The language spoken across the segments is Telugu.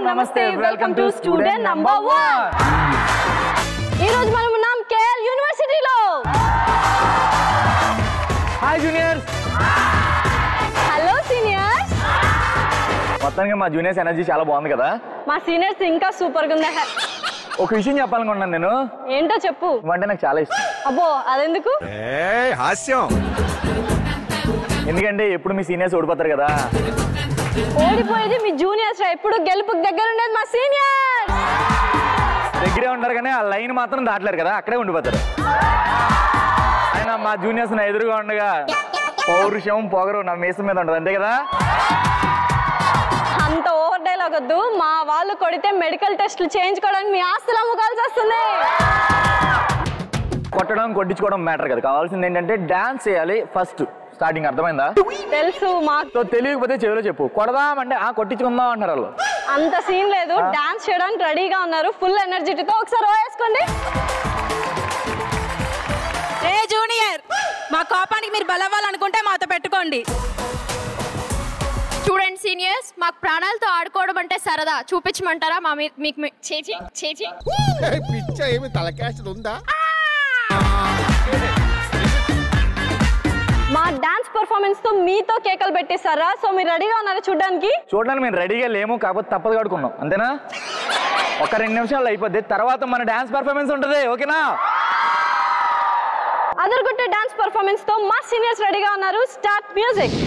నమస్తే వెల్కమ్ టు స్టూడెంట్ నంబర్ 1. ఈ రోజు మనం ఉన్నాం కేఎల్ యూనివర్సిటీలో. Hi juniors. Hello seniors. మొత్తానికి మా జూనియర్స్ ఎనర్జీ చాలా బాగుంది కదా. మా సీనియర్స్ ఇంకా సూపర్ గా ఉంది. ఒక విషయం చెప్పాలనుకున్నాను నేను. ఏంటో చెప్పు. అంటే నాకు చాలా ఇష్టం. అబ్బో అదెందుకు? హాస్యం. ఎందుకంటే ఎప్పుడు మీ సీనియర్స్ ఓడిపోతారు కదా. ఓడిపోయేది మీ జూనియర్స్, ఎప్పుడు గెలుపుకి దగ్గర ఉండేది మా సీనియర్స్. దగ్గరే ఉంటారు కానీ ఆ లైన్ మాత్రం దాటలేరు కదా, అక్కడే ఉండిపోతారు. అయినా మా జూనియర్స్ నా ఎదురుగా ఉండగా పౌరుషం పొగరు నా మీసం మీద ఉంటుంది, అంతే కదా. అంత ఓవర్ డైలాగ్ వద్దు. మా వాళ్ళు కొడితే మెడికల్ టెస్ట్లు చేయించుకోవడానికి మీ ఆస్తులు అమ్ముకోవాల్సి వస్తుంది. కొట్టడం కొట్టించుకోవడం మ్యాటర్ కదా, కావాల్సింది ఏంటంటే డాన్స్ చేయాలి ఫస్ట్. స్టార్టింగ్ అర్థమైందా? తెలుసు మాకు. తెలియకపోతే చెవిలో చెప్పు. కొడదామంటే కొట్టించుకుందాం అంటారు వాళ్ళు. అంత సీన్ లేదు. డాన్స్ చేయడానికి రెడీగా ఉన్నారు ఫుల్ ఎనర్జీతో. ఒకసారి వేసుకోండి. ఏ జూనియర్, మా కోపానికి మీరు బలవ్వాలనుకుంటే మాతో పెట్టుకోండి. చూడండి సీనియర్స్, మాకు ప్రాణాలతో ఆడుకోవడం అంటే సరదా. చూపించమంటారా? మా మీకు చేచి పిచ్చ ఏమి తలకేస్తుంది ఉందా? మా డాన్స్ పర్ఫార్మెన్స్ తో మీతో కేకలు పెట్టేశారా? సో మీరు రెడీగా ఉన్నారా చూడడానికి? చూడడానికి మేము రెడీగా లేము, కాకపోతే తప్పదు కడుకున్నాం, అంతేనా? ఒక 2 నిమిషాలు అయిపోద్ది, తర్వాత మన డాన్స్ పర్ఫార్మెన్స్ ఉంటుంది, ఓకేనా? అదర్గొట్టే డాన్స్ పర్ఫార్మెన్స్ తో మా సీనియర్స్ రెడీగా ఉన్నారు. Start music.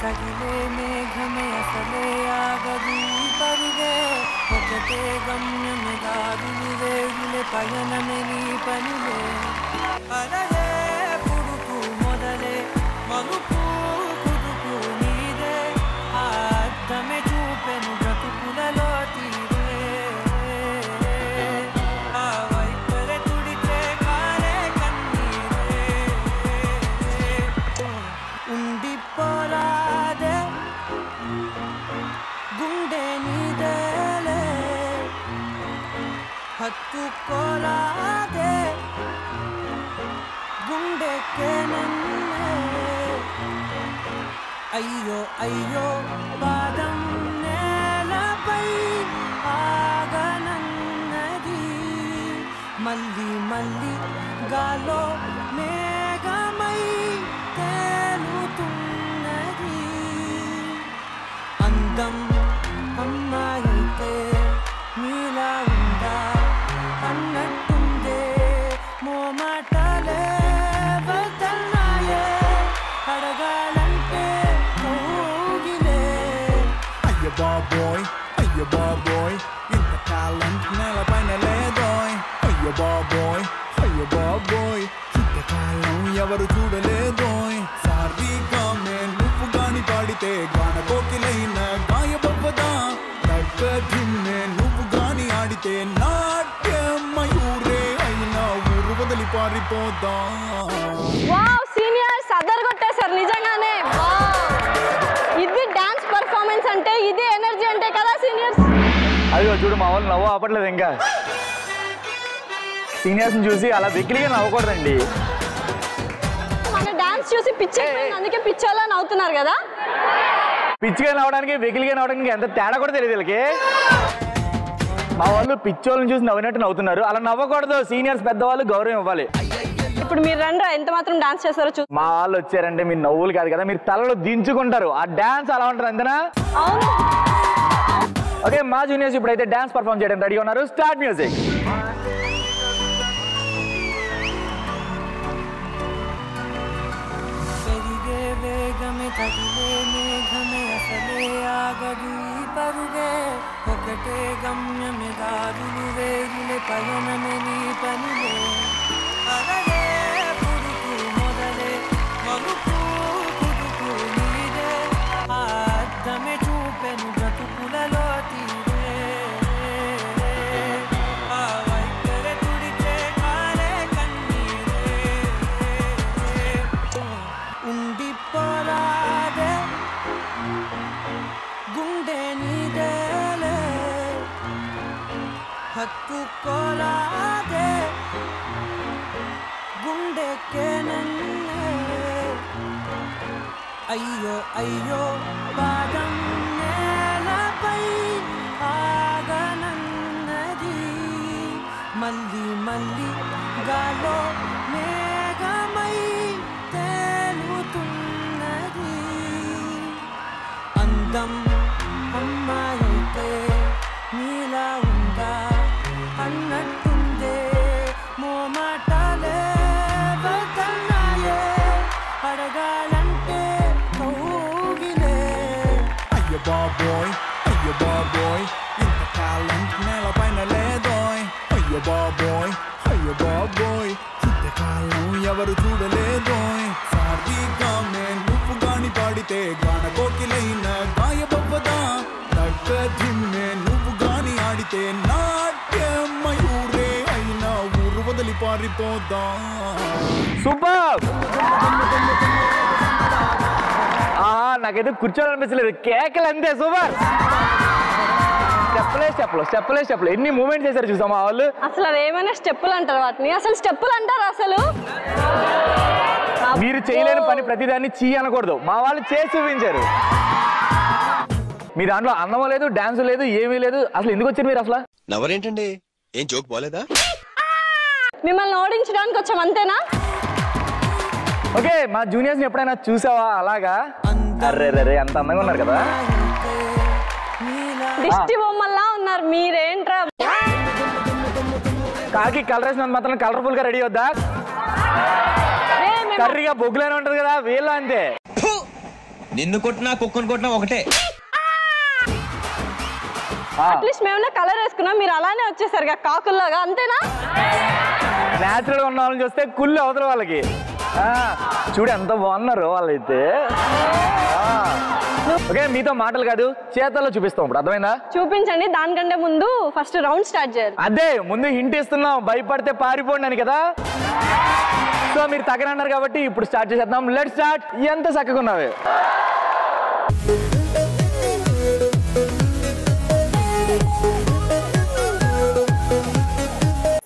తగిలే మేఘమే అసలే ఆగదు పరుగే ఒకటే గమ్యమే దారులు వేగులే పయనమే నీ పనిలే అరలే పురుకు మొదలే మలుపు కుదుపు నీదే ఆ అద్దమే చూపెను బ్రతుకులలో తీరే ఆ వైపరే తుడితే కారే కన్నీరే ఉండిపోరా గుండె నీదేలే హత్తుకోరాదే గుండెకే నన్నే అయ్యో అయ్యో పాదం నేలపై ఆగనన్నది మళ్ళీ మళ్ళీ గాలో మేఘమై తేలుతున్నది అందం అమ్మాయితే నీలా ఉందా అన్నట్టుందే మోమాటలే వదల్నాయే అడగాలంటే కౌగిలే అయ్య బాబోయ్ ఇంత టాలెంట్ నేలపైన లేదోయ్. అయ్య బాబోయ్ ఇంతకాలం ఎవరు చూడలేదోయ్. సారీగా నువ్వు గాని పాడితే గాన కోకిలైన గాయబవ్వదా? దగ్గిన్నే నువ్వు గాని ఆడితే నాట్య మయూరే అయినా ఊరు వదిలి పారిపోదా? వావ్ సీనియర్స్ అదర్గొట్టేశారు నిజంగానే. ఇది డాన్స్ పర్ఫార్మెన్స్ అంటే, ఇది ఎనర్జీ అంటే కదా సీనియర్స్. అయ్యో చూడు మా వాళ్ళు నవ్వు ఆపట్లేదు. ఇంకా సీనియర్స్ చూసి అలా వెకిలిగా నవ్వకూడదండి. మన డాన్స్ డాన్స్ చూసి పిచ్చి అందుకే పిచ్చోళ్ళ నవ్వుతున్నారు కదా. పిచ్చిగా నవ్వడానికి వెకిలిగా నవ్వడానికి ఎంత తేడా కూడా తెలియదు వీళ్ళకి. మా వాళ్ళు పిచ్చోళ్ళని చూసి నవ్వినట్టు నవ్వుతున్నారు. అలా నవ్వకూడదు. సీనియర్స్ పెద్దవాళ్ళు గౌరవం ఇవ్వాలి. ఇప్పుడు మీరు రండి ఎంత మాత్రం డాన్స్ చేస్తారో చూ. మా వాళ్ళు వచ్చారంటే మీరు నవ్వులు కాదు కదా, మీరు తలలో దించుకుంటారు. ఆ డాన్స్ అలా ఉంటుంది అంతేనా? అవును. ఓకే, మా జూనియర్స్ ఇప్పుడైతే డాన్స్ పర్ఫామ్ చేయడం రెడీగా ఉన్నారు. Start music. ఒకటే గమ్యమే దారులు వేరులే పయనమే నీ పనిలే అరలే పురుకు మొదలే మలుపు పురుకు నీదే అద్దమే చూపెను బ్రతుకులలో తీరే ఆ వైఖరి తుడిచే కాలే కన్నీరే ఉండిపోరాదే గుండె నీదేలే హత్తుకోలాదే గుండెకే నన్నే అయ్యో అయ్యో పాదం నేలపై ఆగనన్నది మళ్ళీ మళ్ళీ గాలో మేఘమై తేలుతున్నది అందం అమ్మాయితే నీలా ఉందా అన్నట్టుందే మోమాటాలే వదన్నాయే అడగాలంటే కౌగిలే అయ్య బాబోయ్ ఇంత టాలెంట్ నేలపైన లేదోయ్. అయ్య బాబోయ్ ఇంతకాలం ఎవరు చూడలేదోయ్. సారీగా నువ్వు గాని పాడితే గాన కోకిలైన గాయబవ్వదా. తగ్గ ధిమ్మే నువ్వు గాని ఆడితే నాట్య మయూరే అయినా ఊరు వదిలి పారిపోదా. సూపర్. నాకైతే కూర్చోవాలనిపించలేదు. కేకలు అంతే. సూపర్. స్టెప్పులే ఎన్ని మూమెంట్స్ చేశారు చూసామా వాళ్ళు. అసలు అవి ఏమైనా స్టెప్పులు అంటారు వాటిని? అసలు స్టెప్పులు అంటారు అసలు? మీరు చేయలేని పని ప్రతిదాన్ని చీ అనకూడదు. మా వాళ్ళు చేసి చూపించారు. మీ దాంట్లో అన్నం లేదు, డాన్స్ లేదు, ఏమీ లేదు. అసలు ఎందుకు వచ్చారు మీరు? అసలు నవ్వరేంటండి? ఏం జోక్ పోలేదా? మిమ్మల్ని ఓడించడానికి వచ్చాం అంతేనా? ఓకే, మా జూనియర్స్ ఎప్పుడైనా చూసావా అలాగా? అర్రే అంత అందంగా ఉన్నారు కదా. దిష్టి బొమ్మల్లా ఉన్నారు. మీరేంట్రా కాకి కలర్ వేసినంత మాత్రం కలర్ఫుల్ గా రెడీ అవుద్దా? కర్రీగా బొగ్గులేనే ఉంటది కదా. వీళ్ళు అంతే. నిన్ను కొట్టినా కుక్కను కొట్టినా ఒకటే. అట్లీస్ట్ మేమన్నా కలర్ వేసుకున్నాం, మీరు అలానే వచ్చేసారు కాకుల్లాగా. అంతేనా? నేచురల్ గా ఉన్న వాళ్ళని చూస్తే కుళ్ళు అవతల వాళ్ళకి. చూడు ఎంత బాగున్నారు వాళ్ళైతే. ఓకే, మీతో మాటలు కాదు చేతల్లో చూపిస్తాం. ఇప్పుడు అర్థమైందా? చూపించండి. దానికంటే ముందు ఫస్ట్ రౌండ్ స్టార్ట్ చేయాలి. అదే ముందు హింట్ ఇస్తున్నాం, భయపడితే పారిపోండి అని కదా. సో మీరు తగ్గనన్నారు కాబట్టి ఇప్పుడు స్టార్ట్ చేసేద్దాం. Let's start. ఎంత చక్కగా ఉన్నావే.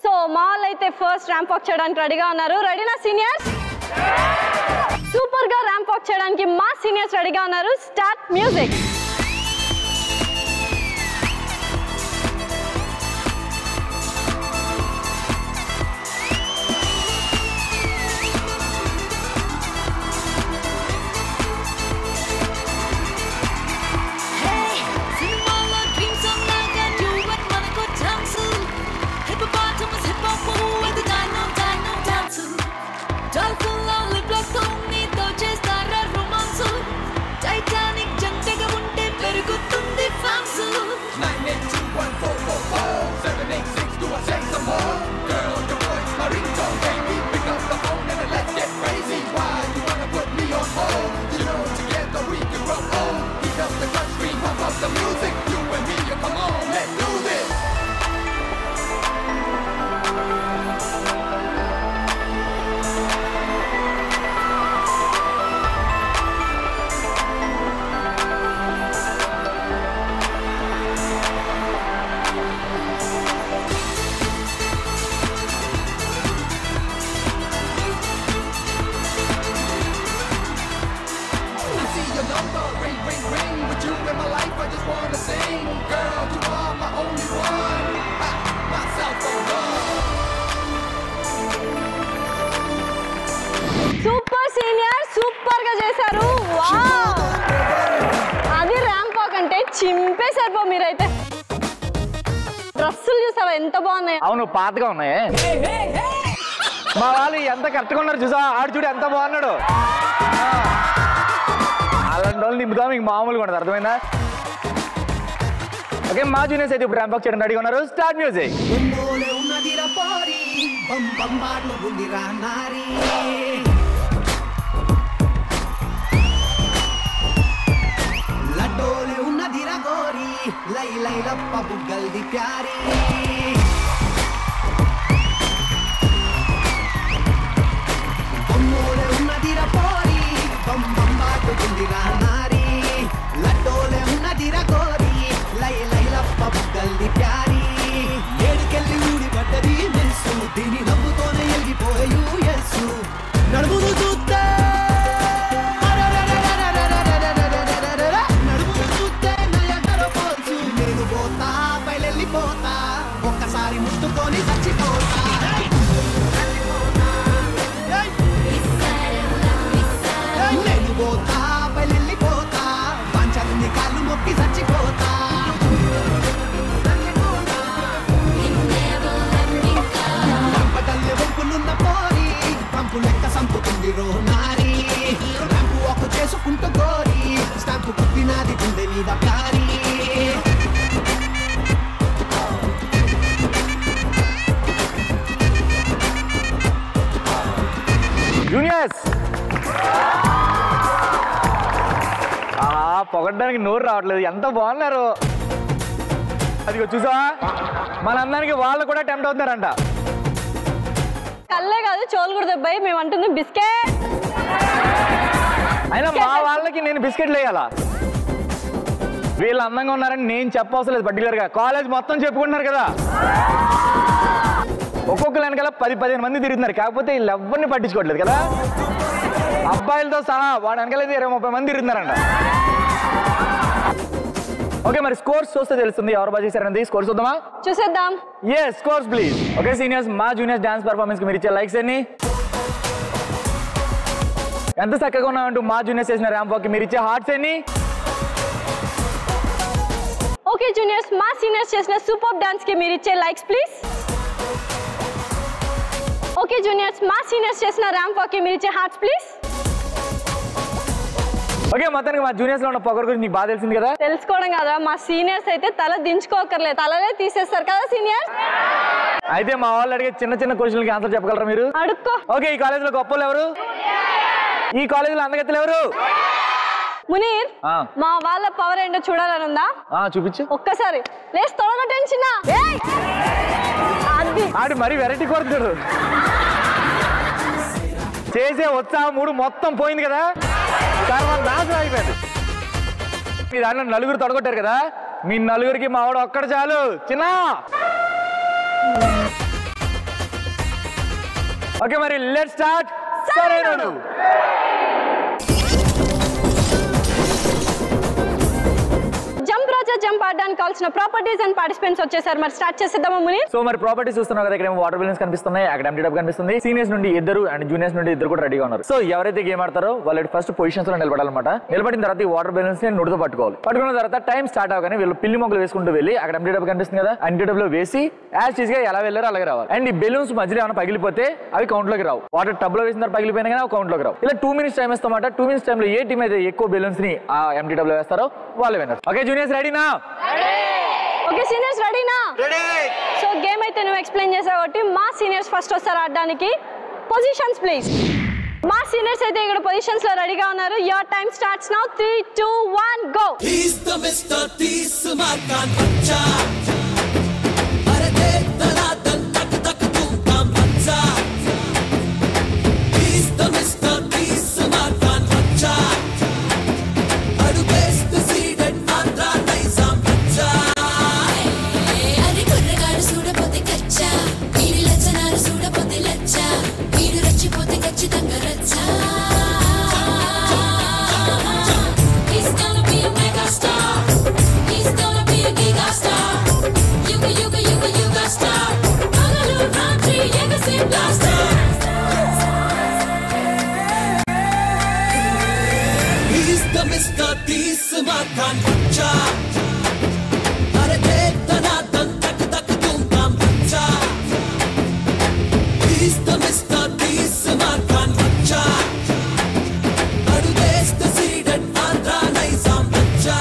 సో మా వాళ్ళు అయితే ఫస్ట్ ర్యాంప్ వాక్ చేయడానికి రెడీగా ఉన్నారు. రెడీనా సీనియర్స్? సూపర్ గా ర్యాంప్ వాక్ చేయడానికి మా సీనియర్స్ రెడీగా ఉన్నారు. Start music. Dolphin, lonely, black pony, తో చేస్తారా రొమాన్స్. టైటానిక్ జంటగా ఉంటే సూపర్ సీనియర్, సూపర్ గా చేశారు. వావ్, అది ర్యాంప్ వాక్ అంటే చింపేశారు పో మీరైతే. డ్రెస్సులు చూసావా ఎంత బాగున్నాయి. అవును పాతగా ఉన్నాయి. మా వాళ్ళు ఎంత కరెక్ట్గా ఉన్నారు చూసా. ఆడు చూడు ఎంత బాగున్నాడు. అలాంటి వాళ్ళు నింపుతాం మీకు మామూలుగా ఉండదు. అర్థమైందా? ఓకే, మా జూనియర్స్ అయితే ఇప్పుడు ర్యాంప్ వాక్ చేయడం రెడీగా ఉన్నారు. Start music. లడ్డోలే ఉన్నదిరా గోరి లై లై లప్ప బుగ్గల్ది ప్యారీ బొమ్మోలే ఉన్నదిరా పోరి బం బం బాటుకుందిరా నారీ లడ్డోలే ఉన్నదిరా గోరి లై లై లప్ప బుగ్గల్ది ప్యారీ ఏడుకెళ్ళి ఊడి పడ్డది మెస్సు దీని నవ్వుతోనే ఎగిపోయే యూఎస్సు నడుమును చూస్తే ఒక్కసారి ముట్టుకొని చచ్చిపోతా నేను పోతా వెళ్ళిపోతా పంచని కాళ్ళు మొక్కి చచ్చిపోతా రంపటల్లి వంపులున్న పోరి పంపు లెక్క సంపుతుంది రో నారి ర్యాంపు వాక్ చేసుకుంటూ గోరి స్టాంపు కుట్టినాది గుండె మీద ప్యారీ జూనియర్స్ పొగడ్డానికి నోరు రావట్లేదు. ఎంత బాగున్నారు. అది చూసా మనందరికి వాళ్ళు కూడా టెంప్ట్ అవుతున్నారంట. కళ్ళే కాదు చోలు కూడా దెబ్బాయి. మేము అంటుంది బిస్కెట్. అయినా మా వాళ్ళకి నేను బిస్కెట్లు వేయాలా? వీళ్ళు అందంగా ఉన్నారని నేను చెప్పవసరం లేదు. పర్టికులర్ గా కాలేజ్ మొత్తం చెప్పుకుంటున్నారు కదా. ఒక్కొక్కరు వెనకాల 10-15 మంది తిరుగుతున్నారు. కాకపోతే వీళ్ళు ఎవరిని పట్టించుకోవట్లేదు కదా. అబ్బాయిలతో సహా వాడు వెనకాల 20-30 మంది తిరుగుతున్నారంట. ఓకే, మరి స్కోర్స్ చూస్తే తెలుస్తుంది ఎవరు బాగా చేశారనేది. స్కోర్స్ చూద్దామా? చూసేద్దాం. Yes, scores please. Okay seniors, మా జూనియర్స్ డాన్స్ పర్ఫార్మెన్స్ కి మీరు ఇచ్చే లైక్స్ ఎన్ని? ఎంత చక్కగా ఉన్నామంటూ మా జూనియర్స్ చేసిన ర్యాంప్ వాక్ కి మీరు ఇచ్చే హార్ట్స్ ఎన్ని? ఓకే జూనియర్స్, మా సీనియర్స్ చేసిన సూపర్ డాన్స్ కి మీరు ఇచ్చే లైక్స్ ప్లీజ్. ఓకే జూనియర్స్, మా సీనియర్స్ చేసిన ర్యాంప్ వాక్ కి మీరు ఇచ్చే హార్ట్స్ ప్లీజ్. ఓకే, మొత్తానికి మా జూనియర్స్ లో ఉన్న పొగరు గురించి నీకు బాగా తెలిసింది కదా. తెలుసుకోవడం కదా, మా సీనియర్స్ అయితే తల దించుకోకర్లేదు, తలనే తీసేస్తారు కదా సీనియర్స్. అయితే మా వాళ్ళు అడిగే చిన్న చిన్న క్వశ్చన్లకి ఆన్సర్ చెప్పగలరా మీరు? అడుక్కో. ఓకే, ఈ కాలేజ్ లో గొప్పలు ఎవరు? ఈ కాలేజ్ లో అందగత్తెలు ఎవరు? మునీర్, మా వాళ్ళ పవర్ ఏంటో చూడాలని ఉందా? చూపించు ఒక్కసారి. లేచి తొడగొట్టండి చిన్న. ఆడు మరి వెరైటీ కొడుతాడు. చేసే ఉత్సాహం మూడు మొత్తం పోయింది కదా. నాశనం అయిపోయింది. మీ దాంట్లో నలుగురు తొడగొట్టారు కదా. మీ నలుగురికి మా వాడు ఒక్కడ చాలు. చిన్న ఓకే, మరి లెట్స్ స్టార్ట్. సరేనా? జంప్ రాజా జంప్ ఆడడానికి కావాల్సిన ప్రాపర్టీస్ అండ్ పార్టిసిపెంట్స్ వచ్చేసారు. మరి స్టార్ట్ చేసేద్దామా మునీర్? సో మరి ప్రాపర్టీస్ చూస్తున్నాం కదా. ఇక్కడ వాటర్ బెలూన్స్ కనిపిస్తున్నాయి, అక్కడ ఎంటీ డబ్ కనిపిస్తుంది. సీనియర్స్ నుండి ఇద్దరు అండ్ జూనియర్స్ నుండి ఇద్దరు కూడా రెడీగా ఉన్నారు. సో ఎవరైతే గేమ్ ఆడతారో వాళ్ళు ఫస్ట్ పొజిషన్స్ లో నిలబడాలన్నమాట. నిలబడిన తర్వాత ఈ వాటర్ బెలూన్స్ ని నుడితో పట్టుకోవాలి. పట్టుకున్న తర్వాత టైం స్టార్ట్ అవగానే వీళ్ళు పిల్లి మొక్కలు వేసుకుంటూ వెళ్ళి అక్కడ ఎంటీ డబ్ కనిపిస్తుంది కదా, ఎంటీ డబ్ లో వేసి యాజ్ టీజ్ గా ఎలా వెళ్ళారో అలాగే రావాలి. అండ్ ఈ బెలూన్స్ మధ్యలో ఏమైనా పగిలిపోతే అవి కౌంట్ లోకి రావు. వాటర్ టబ్ లో వేసిన తర్వాత పగిలిపోయినా కానీ కౌంట్ లోకి రావు. ఇలా 2 minutes టైం ఇస్తామాట. 2 minutes టైంలో ఏ టీం అయితే ఎక్కువ బెలూన్స్ ని ఆ ఎంటీ డబ్ లో వేస్తారో వాళ్ళే విన్నర్. ఓకే జూనియర్స్ రెడీనా? ఓకే సీనియర్స్ రెడీనా? సో గేమ్ అయితే నువ్వు ఎక్స్ప్లెయిన్ చేసావు కాబట్టి మా సీనియర్స్ ఫస్ట్ వస్తారు ఆడడానికి. Positions please. మా సీనియర్స్ అయితే ఇక్కడ పొజిషన్స్ లో రెడీగా ఉన్నారు. Your time starts now. 3, 2, 1 go. He's the Mr. Tees Markan Pacha. Are de tala dan tak tak tu kam pacha. He's the Mr. Tees Markan Pacha. Adu best seeded Andhra Naizam Pacha. Adi kurragaadu sudapothe kacha. Veedu lachanaru sudapothe lacha. Veedu rachipothe kachithanga racha. He's gonna be a mega star. इसका 30वां कान बच्चा अरे देख तना तन तक तक तुम काम बच्चा इसका 30वां कान बच्चा अरे देश द सीडन आंध्रा नहीं साम बच्चा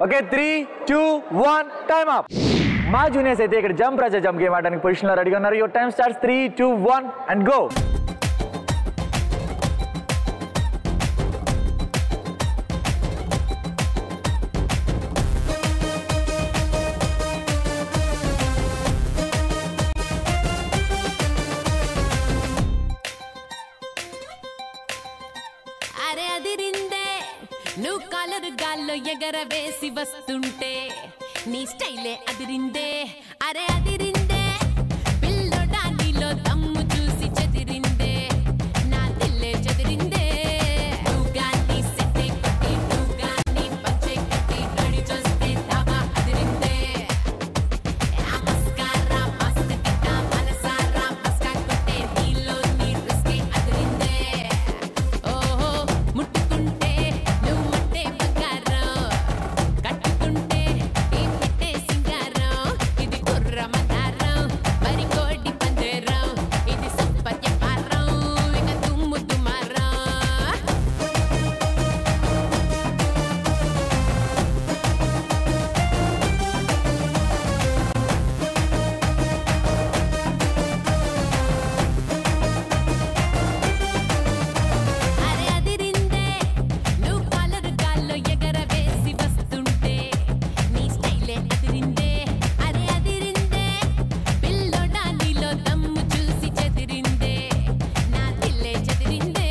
ఓకే 3, 2, 1 టైమ్ అప్. మా జూనియర్స్ అయితే ఇక్కడ జంప్ రాజా జంప్ గేమ్ ఆడడానికి పొజిషన్ లో రెడీగా ఉన్నారు. Your time starts 3, 2, 1 and go. అరే అదిరిందే నువ్వు కలరు గాల్లో ఎగరవేసి వస్తుంటే నీ స్టైలే అదిరిందే. అరే అదిరిందే పిల్లోడా నీలో దమ్ము చూసి చెదిరిందే నా దిల్లే చెదిరిందే. నువ్వు గాని సెట్టే కొట్టి నువ్వు గాని పచ్చే కట్టి నడి చూస్తే తావా అదిరిందే. ఆ మస్కారా మస్త్ గిట్ట మనసారా మస్కా కొట్టే నీలో నీ రిస్కే అదిరిందే. ఓహో ముట్టుకుంటే నువ్వు మట్టే బంగారం కట్టుకుంటే ఈ పెట్టే సింగారం ఇది కుర్ర మందారం మరి కోడి పందేరం ఇది సూపర్ వ్యాపారం ఇక దుమ్ము దుమారం. అరే అదిరిందే నువ్వు కలరు గాల్లో ఎగరవేసి వస్తుంటే నీ స్టైలే అదిరిందే. అరే అదిరిందే పిల్లోడా నీలో దమ్ము చూసి చెదిరిందే నా దిల్లే చెదిరిందే.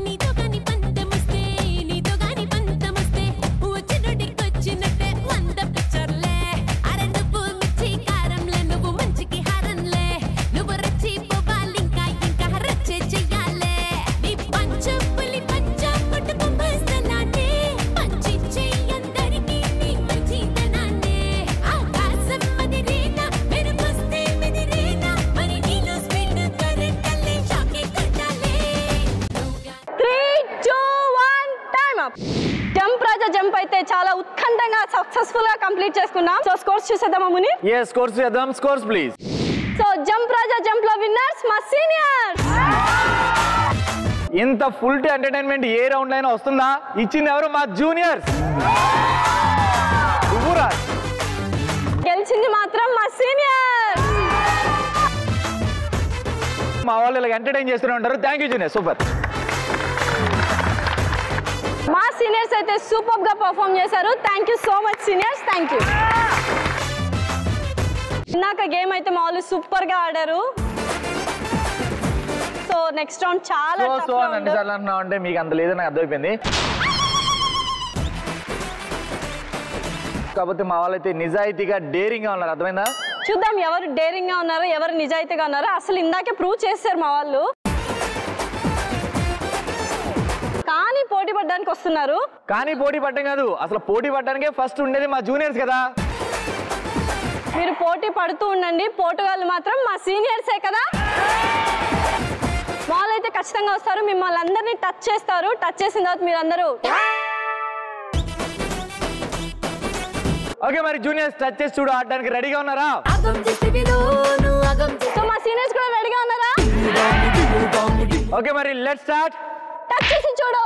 నీతో గాని పంతమొస్తే నీతో గాని పంతమొస్తే వచ్చినట్టే 100 పిక్చర్లే. అరే నువ్వు మిర్చి కారంలే నువ్వు మంచికి హారంలే నువ్వు రెచ్చి పోవాలి ఇంకా ఇంకా రచ్చే చెయ్యాలే. నీ పంచపులి పంచ కొట్టుకుంపేస్తున్నానే పంచి చెయ్యందరికీ నీ మంచితనాన్నే. ఆకాశం మదిరేనా మెరుపొస్తే మెదిరేనా మరి నీలో స్పీడ్ కరెంటల్లే షాకే కొట్టాలే. 3, 2, 1 time up. జంప్ రాజా జంప్ అయితే చాలా ఉత్కంఠంగా సక్సెస్ఫుల్ గా కంప్లీట్ చేసుకున్నాం. సో స్కోర్స్ చూసేద్దామా ముని? yes స్కోర్స్ చేద్దాం. Scores please. So jump Raja jump లో విన్నర్స్ మా సీనియర్స్. ఇంత full to entertainment A round అయినా వస్తుందా? ఇచ్చింది ఎవరు? మా జూనియర్స్. గెలిచింది మాత్రం మా సీనియర్స్. మా వాళ్ళు ఇలా ఎంటర్టైన్ చేస్తూనే ఉంటారు. Thank you junior, super. మా సీనియర్స్ అయితే సూపర్ గా పర్ఫామ్ చేశారు. Thank you so much seniors, thank you. ఇందాక గేమ్ అయితే మా వాళ్ళు సూపర్ గా ఆడారు. సో నెక్స్ట్ రౌండ్ చాలా tough round. అన్నిసార్లు అంటున్నావు అంటే మీకు అంత లేదని నాకు అర్థమైపోయింది. కాకపోతే మా వాళ్ళైతే నిజాయితీగా డేరింగ్ గా ఉన్నారు, అర్థమైందా? చూద్దాం ఎవరు డేరింగ్ గా ఉన్నారో ఎవరు నిజాయితీగా ఉన్నారో. అసలు ఇందాకే ప్రూవ్ చేశారు మా వాళ్ళు, కానీ పోటీ పడడానికి వస్తున్నారు. కానీ పోటీ పడడం కాదు, అసలు పోటీ పడడానికే ఫస్ట్ ఉండేది మా జూనియర్స్ కదా. మీరు పోటీ పడుతూ ఉండండి, పోటుగాళ్ళు మాత్రం మా సీనియర్సే కదా. వాళ్ళైతే ఖచ్చితంగా వస్తారు, మిమ్మల్ని అందరినీ టచ్ చేస్తారు. టచ్ చేసిన తర్వాత మీరు అందరూ ఓకే. మరి జూనియర్స్ టచ్ చేసి చూడు ఆడడానికి రెడీగా ఉన్నారా? సో మా సీనియర్స్ కూడా రెడీగా ఉన్నారా? ఓకే మరి లెట్స్ స్టార్ట్. టచ్ చేసి చూడు.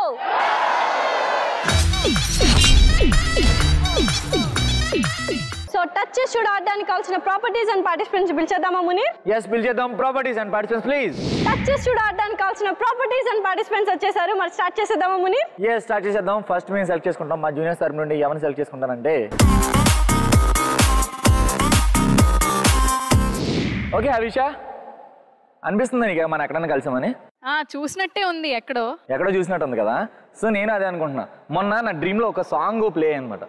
సో టచ్ చేసి చూడు ఆడడానికి కావాల్సిన ప్రాపర్టీస్ అండ్ పార్టిసిపెంట్స్ పిలిచేద్దామా ముని? yes పిలిచేద్దాం. Properties and participants please. Touch చేసి చూడు ఆడడానికి కావాల్సిన ప్రాపర్టీస్ అండ్ పార్టిసిపెంట్స్ వచ్చేసారు. మరి స్టార్ట్ చేసేద్దామా ముని? yes స్టార్ట్ చేసేద్దాం. ఫస్ట్ మేము సెలెక్ట్ చేసుకుంటాం. మా జూనియర్స్ తరపు నుండి ఎవరిని సెలెక్ట్ చేసుకుంటానంటే ఓకే అవిషా, అనిపిస్తుంది నీకు మనం ఎక్కడన్నా కలిసామని? చూసినట్టే ఉంది, ఎక్కడో చూసినట్టు ఉంది కదా. సో నేను అదే అనుకుంటున్నా. మొన్న నా డ్రీమ్ లో ఒక సాంగ్ ప్లే అనమాట.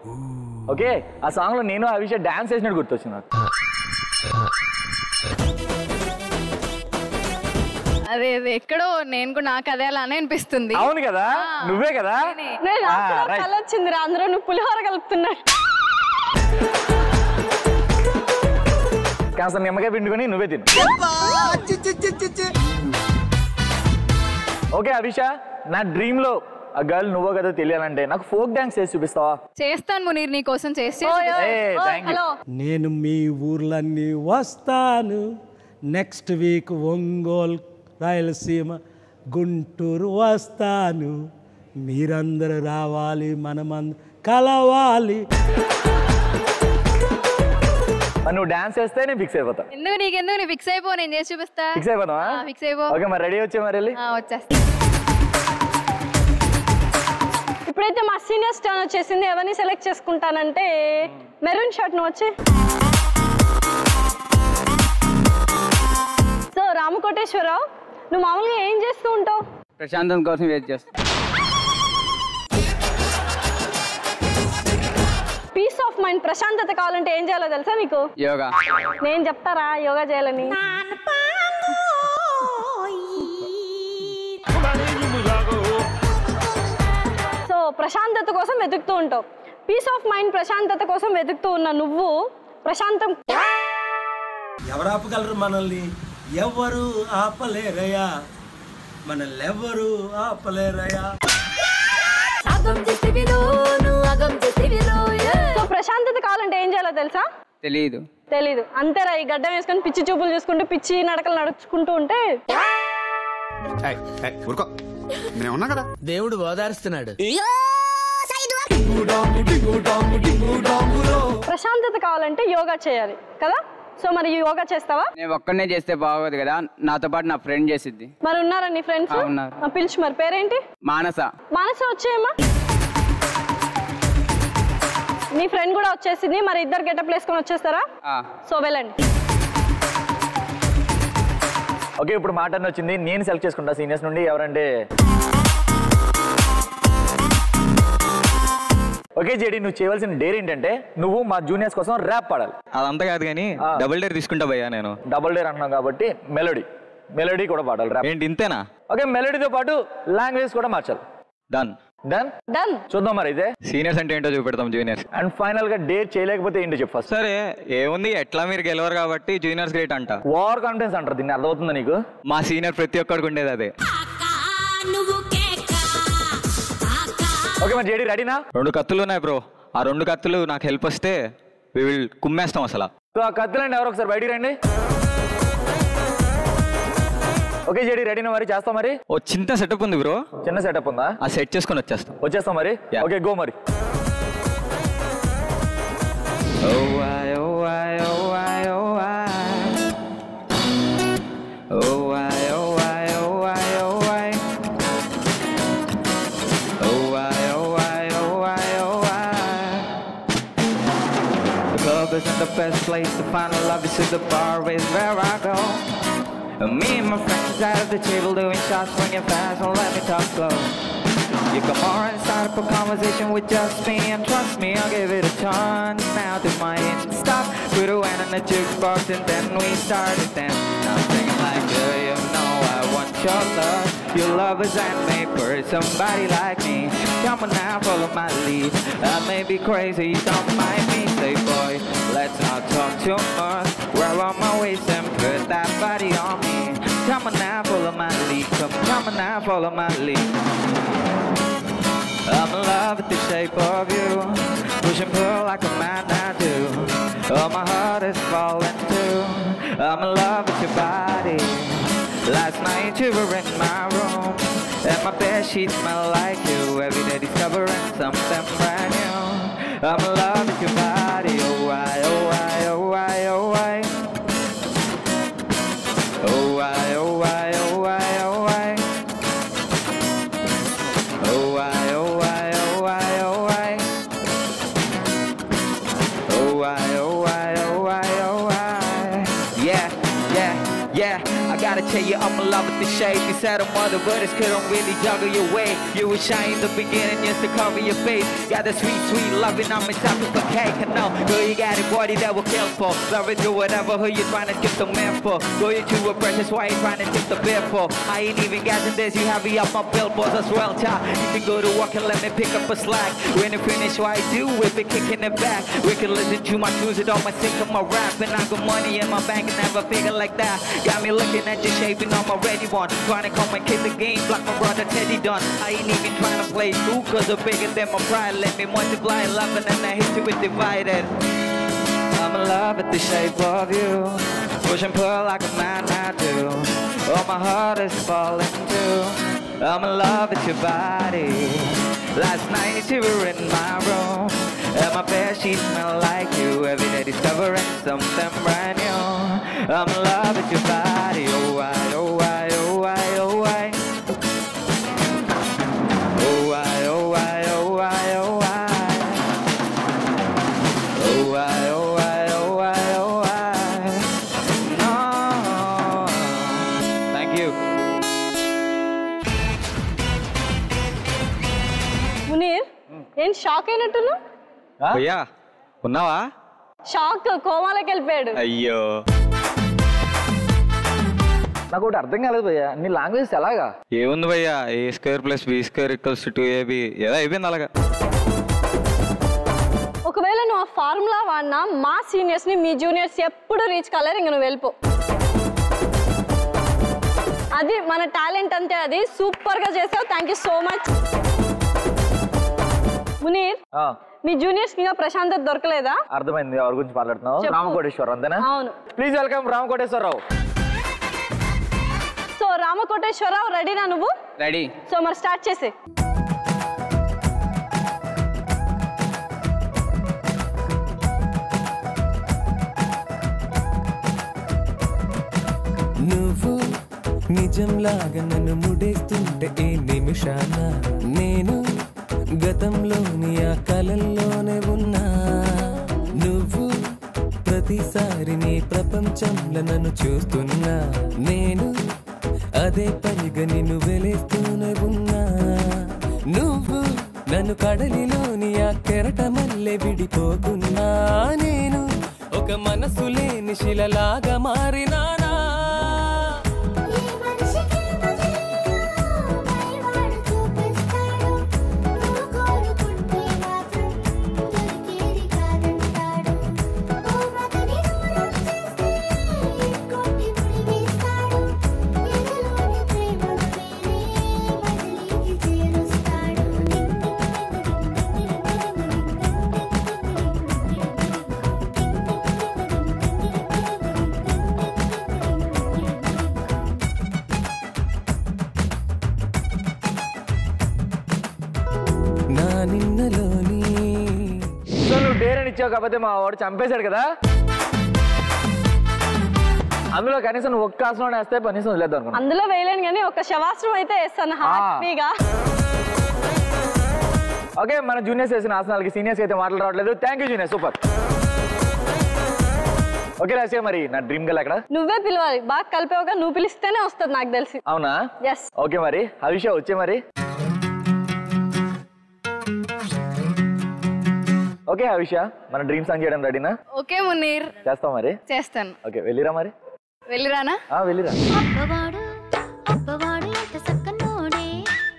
ఓకే, ఆ సాంగ్ లో నేను అవిషా డాన్స్ చేసినట్టు గుర్తొచ్చింది నాకు. అదే ఎక్కడో నేను కూడా, నాకు అదే అలానే అనిపిస్తుంది. అవును కదా, నువ్వే కదా. కళ వచ్చింది రా, అందరూ నువ్వు పులిహోర కలుపుతున్నాడు. కాస్త నిమ్మకాయ పిండుకొని నువ్వే తిను. ఓకే అభిషా, నా డ్రీమ్ లో ఆ గర్ల్ నువ్వో కదా తెలియాలంటే నాకు ఫోక్ డాన్స్ చేసి చూపిస్తావా? చేస్తాను మునీర్, నీ కోసం చేసి. నేను మీ ఊర్లన్నీ వస్తాను. నెక్స్ట్ వీక్ ఒంగోలు, రాయలసీమ, గుంటూరు వస్తాను. మీరందరూ రావాలి, మనమందరం కలవాలి. నువ్వు డాన్స్ చేస్తే నేను ఫిక్స్ అయిపోతా. నీకెందుకు, నేను ఫిక్స్ అయిపో, నేను చేసి చూపిస్తా. ఫిక్స్ అయిపోతావా? ఫిక్స్ అయిపో. ఓకే మరి రెడీ వచ్చే మరి వెళ్ళి వచ్చేస్తా. ఇప్పుడైతే మా సీనియర్స్ టర్న్ వచ్చేసింది. ఎవరిని సెలెక్ట్ చేసుకుంటానంటే మెరూన్ షర్ట్ నువ్వు వచ్చి. సో రామకోటేశ్వరరావు, నువ్వు మామూలుగా ఏం చేస్తూ ఉంటావు? ప్రశాంతం కోసం వెయిట్ చేస్తా. పీస్ ఆఫ్ మైండ్, ప్రశాంతత కావాలంటే ఏం చేయాలో తెలుసా నీకు? యోగా. నేను చెప్తారా యోగా చేయాలని? సో ప్రశాంతత కోసం వెతుకుతూ ఉంటావు. పీస్ ఆఫ్ మైండ్, ప్రశాంతత కోసం వెతుకుతూ ఉన్న నువ్వు ప్రశాంతం ఎవరు ఆపగలరు మనల్ని? ఎవరు ఆపలేరయ్యా, మనల్ని ఎవరు ఆపలేరయ్యా. సో ప్రశాంతత కావాలంటే ఏం చేయాలో తెలుసా? తెలీదు అంతేరా. ఈ గడ్డం వేసుకొని పిచ్చి చూపులు చూసుకుంటూ పిచ్చి నడకలు నడుచుకుంటూ ఉంటే దేవుడు ఓదారుస్తున్నాడు. ప్రశాంతత కావాలంటే యోగా చేయాలి కదా. సో మరి యోగా చేస్తావా? నేను ఒక్కనే చేస్తే బాగోదు కదా, నాతో పాటు నా ఫ్రెండ్ చేసిద్ది. మరి ఉన్నారా నీ ఫ్రెండ్స్? పిలిచి. మరి పేరేంటి? మానస. మానస వచ్చేయమ్మా. నీ ఫ్రెండ్ కూడా వచ్చేసింది. మరి ఇద్దరు గెటప్ వేసుకొని వచ్చేస్తారా? సో వెళ్ళండి. ఓకే ఇప్పుడు మాట వచ్చింది, నేను సెలెక్ట్ చేసుకుంటా సీనియర్స్ నుండి ఎవరంటే. ఓకే జేడి, నువ్వు చేయవలసిన డేర్ ఏంటంటే నువ్వు మా జూనియర్స్ కోసం ర్యాప్ పాడాలి. అదంతా కాదు కానీ డబుల్ డేర్ తీసుకుంటా భయ్యా. నేను డబుల్ డేర్ అంటున్నావు కాబట్టి మెలోడీ కూడా పాడాలి. ర్యాప్ ఏంటి ఇంతేనా? ఓకే, మెలోడీతో పాటు లాంగ్వేజ్ కూడా మార్చాలి. డన్. చూద్దాం మరి అయితే సీనియర్స్ అంటే ఏంటో చూపెడతాం జూనియర్స్. అండ్ ఫైనల్ గా డేర్ చేయలేకపోతే ఏంటో చెప్పు. సరే ఏముంది, ఎట్లా మీరు గెలవరు కాబట్టి జూనియర్స్ గ్రేట్ అంట. ఓవర్ కాన్ఫిడెన్స్ అంటారు దీన్ని, అర్థమవుతుందా నీకు? మా సీనియర్ ప్రతి ఒక్కడికి ఉండేది అదే. ఓకే మరి జేడి రెడీనా? 2 కత్తులు ఉన్నాయి బ్రో, ఆ 2 కత్తులు నాకు హెల్ప్ వస్తే వి విల్ కుమ్మేస్తాం అసలు. సో ఆ కత్తులండి ఎవరు ఒకసారి బయటికి రండి. ఓకే జేడి రెడీనా? మరి చేస్తాం. మరి ఓ చిన్న సెటప్ ఉంది బ్రో. చిన్న సెటప్ ఉందా? ఆ సెట్ చేసుకొని వచ్చేస్తాం మరి. ఓకే గో మరి. Isn't the best place to find love, is the bar is where I go. Me and my friends at the table doing shots, swinging fast, and let me talk slow. You come on and start up a conversation with just me, and trust me, I'll give it a chance. Now to my end, stop, put a wine on the jukebox, and then we started then. I'm singing like, do you know I want your love? Your love is handmade for somebody like me. Come on now, follow my lead. I may be crazy, don't mind me. Say boy, let's not talk too much. Wear on my waist and put that body on me. Come on now, follow my lead. Come on now, follow my lead. I'm in love with the shape of you. Push and pull like a man I do. Oh, my heart is falling too. I'm in love with your body. Last night you were in my room, and my bed sheets smell like you. Every day discovering something brand new. I'm in love with your body. Oh, why, oh, why, oh, why, oh, why. Oh, why, oh, why, oh, why, oh, why. Oh, why, oh, why, oh, why, oh, why. Oh, why, oh, why, oh, why, oh, why. Yeah, yeah, yeah. I gotta tell you, I'm in love with the shape. You said a mother, but it's couldn't really juggle your way. You were shy in the beginning just to cover your face. Got the sweet, sweet loving on me, top of a cake. I know, girl, you got a body that will kill for. Love it, do whatever, who you trying to skip the man for. Girl, you too precious, why you trying to skip the bed for? I ain't even guessing this, you have me up my billboards as well, child. You can go to work and let me pick up a slack. When you finish what I do, we'll be kicking it back. We can listen to my tunes, it all my sync of my rap. And I got money in my bank and never figure like that. Got me looking at your shaping on my ready one. Trying to come and kick the game like my brother Teddy done. I ain't even trying to play through, cause I'm bigger than my pride. Let me multiply 11 and I hit you with divided. I'm in love with the shape of you. Push and pull like a man I do. Oh, my heart is falling too. I'm in love with your body. Last night you were in my room, and my bed sheets smell like you. Every day discovering something brand new. I'm in love with your body. Oh, why, oh, why, oh, why, oh, why. Oh, why, oh, why, oh, why, oh, why. Oh, why, oh, why, oh, why, oh, why. No. Thank you. Munir ఏం షాక్ అయినట్టును? భయ్యా ఉన్నావా? షాక్, కోమాలోకి వెళ్ళిపోయాడు. అయ్యో, నాకు ఒకటి అర్థం కాలేదు భయ్యా, నీ లాంగ్వేజ్ ఎలాగా? ఏముంది భయ్యా, A² + B² = 2AB ఏదో అయిపోయింది అలాగా. ఒకవేళ నువ్వు ఆ ఫార్ములా వాడినా మా సీనియర్స్ ని మీ జూనియర్స్ ఎప్పుడు రీచ్ కాలేరు. ఇంక నువ్వు వెళ్ళిపో. అది మన టాలెంట్ అంతే. అది సూపర్ గా చేసావు. Thank you so much. Munir, me juniors ఇంకా ప్రశాంతత దొరకలేదా? అర్థమైంది ఎవరి గురించి మాట్లాడుతున్నావు. రామకోటేశ్వరరావు అంతేనా? అవును. Please welcome Ramakoteswararao. So Ramakoteswararao రెడీనా నువ్వు? రెడీ. సో మరి స్టార్ట్ చేసే. నువ్వు నిజంలాగా నన్ను ముడేస్తుంటే ఈ నిమిషాన నేను గతంలోని ఆ కలల్లోనే ఉన్నా. నువ్వు ప్రతిసారి నీ ప్రపంచంలో నన్ను చూస్తున్నా. నేను అదే పనిగా నిన్ను వెలేస్తూనే ఉన్నా. నువ్వు నన్ను కడలిలోని ఆ కెరటమల్లె విడిపోకున్నా. నేను ఒక మనసు లేని శిలలాగా మారినానా. కాకపోతే మా వాడు చంపేశాడు కదా, అందులో కనీసం నువ్వు ఒక్క ఆసనం వేస్తే కనీసం వదిలేద్దాం అనుకున్నా. అందులో వేయలేను కానీ ఒక శవాసనం అయితే వేస్తాను హ్యాపీగా. ఓకే, మన జూనియర్స్ వేసిన ఆసనాలకి సీనియర్స్ అయితే మాటలు రావట్లేదు. Thank you junior, super. Okay రాశియా, మరి నా డ్రీమ్ గర్ల్ అక్కడ నువ్వే పిలవాలి. బాగా కలిపేవగా నువ్వు పిలిస్తేనే వస్తుంది నాకు తెలిసి. అవునా? ఎస్. ఓకే మరి హవిష వచ్చే మరి. ఓకే హవిష, మన డ్రీమ్ సాంగ్ చేయడం రెడీనా? ఓకే మునీర్, చేస్తావు మరి? చేస్తాను. ఓకే వెళ్ళిరా మరి. వెళ్ళిరానా? వెళ్ళిరా. అబ్బవాడు అబ్బవాడు ఎంత సక్కనోడే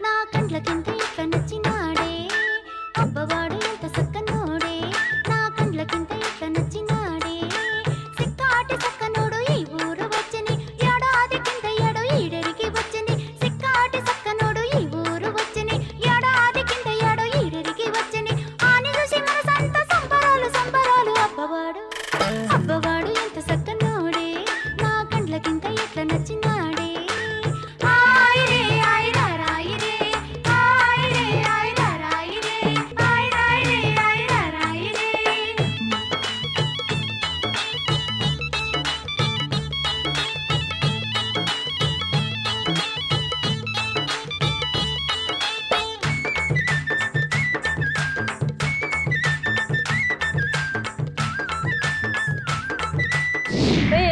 నా కండ్లకింత ఇట్లా నచ్చినాడే అబ్బవాడు ఎంత సక్కనోడే నా కండ్లకింత ఇట్లా నచ్చినాడే సిక్కాటి సక్కనోడు ఈ ఊరు వచ్చని ఏడాది కింద ఏడో ఈడరికి వచ్చని సిక్కాటి సక్కనోడు ఈ ఊరు వచ్చని ఏడాది కింద ఏడో ఈడరికి వచ్చని ఆని చూసి మనసంత సంబరాలు సంబరాలు అబ్బవాడు అబ్బవాడు ఎంత సక్కనోడే నా కండ్లకింత ఇట్లా నచ్చినాడే ఆయ్ రే ఆయ్ రా రాయ్ రే ఆయ్ రే ఆయ్ రా రాయ్ రే ఆయ్ రాయ్ రే ఆయ్ రా రాయ్ రే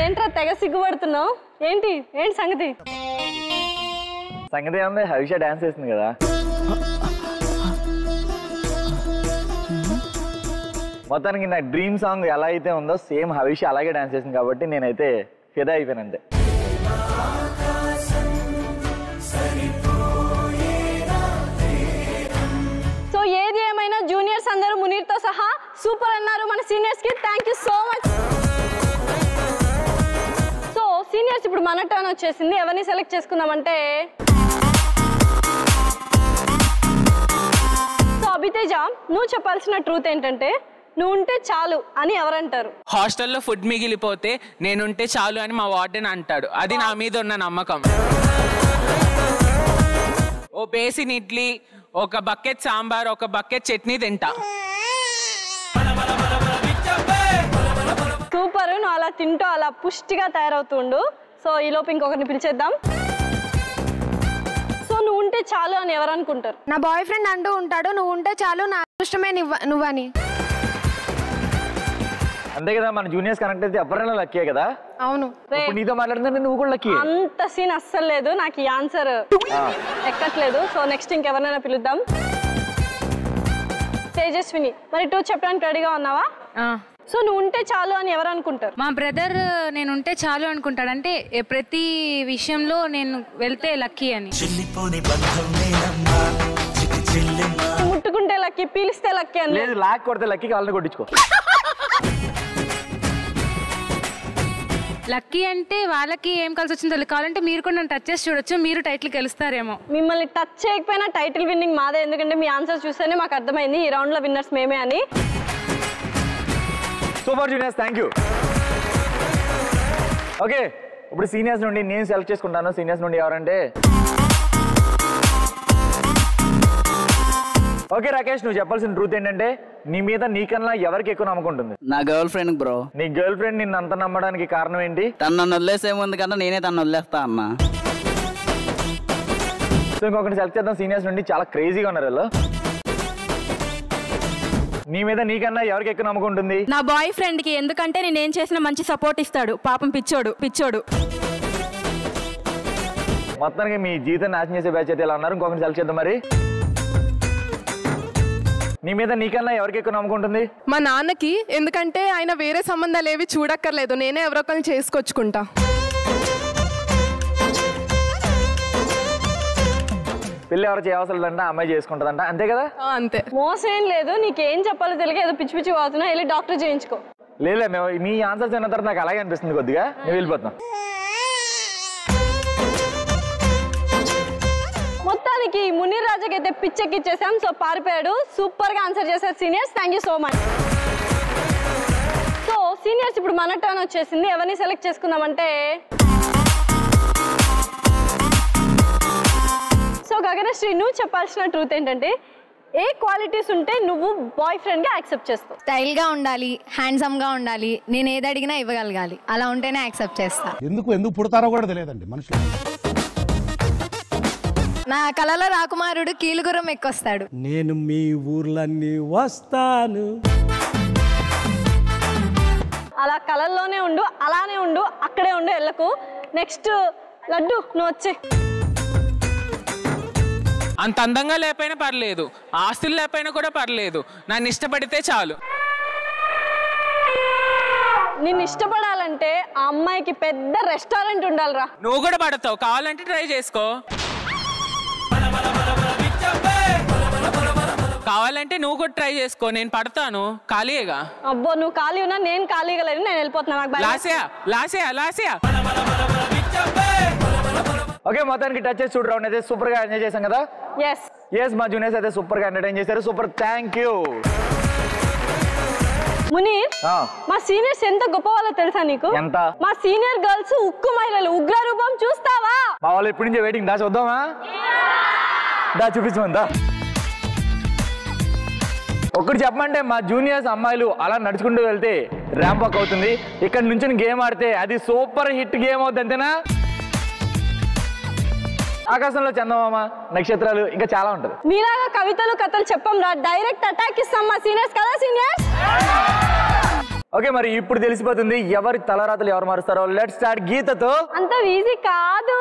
ఏంట్రా తెగ సిగ్గుపడుతున్నావు? ఏంటి సంగతి? సంగతి ఏముంది, హవిష డాన్స్ చేస్తుంది కదా. మొత్తానికి నా డ్రీమ్ సాంగ్ ఎలా అయితే ఉందో సేమ్ హవిష అలాగే డాన్స్ చేసింది కాబట్టి నేనైతే ఫిదా అయిపోయాను అంతే. సో ఏది ఏమైనా జూనియర్స్ అందరూ మునీర్తో సహా సూపర్ అన్నారు. మన సీనియర్స్ కి thank you so much. So seniors ఇప్పుడు మన టర్న్ వచ్చేసింది. ఎవరిని సెలెక్ట్ చేసుకుందామంటే సో అభితేజ, నువ్వు చెప్పాల్సిన ట్రూత్ ఏంటంటే నువ్వు ఉంటే చాలు అని ఎవరంటారు? హాస్టల్లో ఫుడ్ మిగిలిపోతే నేనుంటే చాలు అని మా వార్డెన్ అంటాడు. అది నా మీద ఉన్న నమ్మకం. ఓ బేసిన్ ఇడ్లీ, ఒక బకెట్ సాంబార్, ఒక బకెట్ చట్నీ తింటా. సూపర్, నువ్వు అలా తింటూ అలా పుష్టిగా తయారవుతుండు. సో ఈలోపు ఇంకొకరిని పిలిచేద్దాం. సో నువ్వు ఉంటే చాలు అని ఎవరు అనుకుంటారు? నా బాయ్ ఫ్రెండ్ అంటూ ఉంటాడు, నువ్వు ఉంటే చాలు నా అదృష్టమే నువ్వని. అంతే కదా, మన జూనియర్స్ కనెక్ట్ అయితే ఎవరైనా లక్కీ కదా. అవును, నీతో మాట్లాడుతుంటే నువ్వు కూడా లక్కీ. అంత సీన్ అస్సలు లేదు, నాకు ఈ ఆన్సర్ ఎక్కట్లేదు. సో నెక్స్ట్ ఇంకెవరినైనా పిలుద్దాం. తేజస్విని, మరి టూ చెప్పడానికి రెడీగా ఉన్నావా? సో నువ్వు ఉంటే చాలు అని ఎవరు అనుకుంటారు? మా బ్రదర్ నేను ఉంటే చాలు అనుకుంటాడు. అంటే ప్రతి విషయంలో నేను వెళ్తే లక్కీ అని. ముట్టుకుంటే లక్కీ, పీలిస్తే లక్కీ అని లేదు, లాక్ కొడితే లక్కీ, కాళ్ళని కొట్టించుకో. లక్కీ అంటే వాళ్ళకి ఏం కలిసి వచ్చిందో కావాలంటే మీరు కూడా నన్ను టచ్ చేసి చూడొచ్చు, మీరు టైటిల్ గెలుస్తారేమో. మిమ్మల్ని టచ్ చేయకపోయినా టైటిల్ విన్నింగ్ మాదే, ఎందుకంటే మీ ఆన్సర్ చూస్తేనే మాకు అర్థమైంది ఈ రౌండ్ లో విన్నర్స్ మేమే అని. Super juniors, thank you. Okay, ఇప్పుడు సీనియర్స్ నుండి నేను సెలెక్ట్ చేసుకుంటాను. సీనియర్స్ నుండి ఎవరంటే ఓకే రాకేష్, నువ్వు చెప్పాల్సిన ట్రూత్ ఏంటంటే నీ మీద నీకన్నా ఎవరికి ఎక్కువ నమ్మకం ఉంటుంది? నా గర్ల్ ఫ్రెండ్ బ్రో. నీ గర్ల్ ఫ్రెండ్ నిన్ను అంత నమ్మడానికి కారణం ఏంటి? తను నన్ను వదిలేసేముంది కన్నా నేనే తను వదిలేస్తా అన్నా. సో ఇంకొకటి సెలెక్ట్ చేద్దాం సీనియర్స్ నుండి. చాలా క్రేజీగా ఉన్నారు వీళ్ళు. నీ మీద నీకన్నా ఎవరికి ఎక్కువ నమ్మకం ఉంటుంది? నా బాయ్ ఫ్రెండ్ కి, ఎందుకంటే నేనేం చేసినా మంచి సపోర్ట్ ఇస్తాడు. పాపం పిచ్చోడు. మొత్తానికి మీ జీవితం నాశనం చేసే బ్యాచ్ అయితే ఎలా ఉన్నారు. ఇంకొకటి సెలెక్ట్ చేద్దాం మరి. నీ మీద నీకన్నా ఎవరికి ఎక్కువ నమ్మకం ఉంటుంది? మా నాన్నకి, ఎందుకంటే ఆయన వేరే సంబంధాలు ఏవి చూడక్కర్లేదు, నేనే ఎవరొకరిని చేసుకొచ్చుకుంటా. పెళ్ళి ఎవరు చేయవసరంట, అమ్మాయి చేసుకుంటుందంట, అంతే కదా? అంతే. మోసం ఏం లేదు, నీకేం చెప్పాలో తెలియక ఏదో పిచ్చి పిచ్చి అవుతున్నా, వెళ్ళి డాక్టర్ చేయించుకో. లేదు, మేము మీ ఆన్సర్స్ అయిన తర్వాత నాకు అలాగే అనిపిస్తుంది కొద్దిగా. నేను వెళ్ళిపోతున్నా. మొత్తానికి మునీర్ రాజాకి అయితే పిచ్చెక్కిచ్చేసాం. సో పారిపోయాడు. సూపర్ గా ఆన్సర్ చేశారు seniors, thank you so much. So seniors ఇప్పుడు మన టర్న్ వచ్చేసింది. ఎవరిని సెలెక్ట్ చేసుకుందామంటే సో గగనశ్రీ, నువ్వు చెప్పాల్సిన ట్రూత్ ఏంటంటే ఏ క్వాలిటీస్ ఉంటే నువ్వు బాయ్ ఫ్రెండ్ గా యాక్సెప్ట్ చేస్తావు? స్టైల్ గా ఉండాలి, హ్యాండ్సమ్ గా ఉండాలి, నేను ఏది అడిగినా ఇవ్వగలగాలి, అలా ఉంటేనే యాక్సెప్ట్ చేస్తా. ఎందుకు పుడతారో కూడా తెలియదండి మనుషులు. నా కళలో రాకుమారుడు కీలుగురం ఎక్కొస్తాడు. నేను మీ ఊర్లన్నీ వస్తాను. అలా కళల్లోనే ఉండు, అలానే ఉండు, అక్కడే ఉండు, వెళ్ళకు. నెక్స్ట్ లడ్డు, నువ్వు వచ్చే. అంత అందంగా లేకపోయినా పర్లేదు, ఆస్తులు లేకపోయినా కూడా పర్లేదు, నన్ను ఇష్టపడితే చాలు. నిన్ను ఇష్టపడాలంటే ఆ అమ్మాయికి పెద్ద రెస్టారెంట్ ఉండాలిరా. నువ్వు కూడా పడతావు, కావాలంటే ట్రై చేసుకో. కావాలంటే నువ్వు కూడా ట్రై చేసుకో, నేను పడతాను. ఖాళీగా. అబ్బో నువ్వు ఖాళీ ఉన్నా నేను ఖాళీగా లేదు, నేను వెళ్ళిపోతున్నా. లాసియా ఓకే, మొత్తానికి టచ్ చేసి చూడు రౌండ్ అయితే సూపర్ గా ఎంజాయ్ చేసాం కదా. ఎస్ మా జూనియర్స్ అయితే సూపర్ గా ఎంటర్టైన్ చేశారు. Super, thank you. మునీర్, మా సీనియర్స్ ఎంత గొప్ప వాళ్ళో తెలుసా నీకు? ఎంత? మా సీనియర్ గర్ల్స్ ఉక్కు మహిళలు, ఉగ్ర రూపం చూస్తావా? మా వాళ్ళు ఎప్పటి నుంచో వెయిటింగ్. దా చూద్దామా? దా చూపించమందా. ఒకటి చెప్పమంటే మా జూనియర్స్ అమ్మాయిలు అలా నడుచుకుంటూ వెళ్తే ర్యాంప్ వాక్ అవుతుంది. ఇక్కడ నుంచి గేమ్ ఆడితే అది సూపర్ హిట్ గేమ్ అవుతుంది, అంతేనా? ఆకాశంలో చందమామ, నక్షత్రాలు, ఇంకా చాలా ఉంటది. మీలాగా కవితలు కథలు చెప్పం రా, డైరెక్ట్ అటాక్ ఇస్తాం మా సీనియర్స్ కదా. సీనియర్స్ ఓకే, మరి ఇప్పుడు తెలిసిపోతుంది ఎవరి తలరాతలు ఎవరు మారుస్తారో. Let's start గీతతో. అంత ఈజీ కాదు.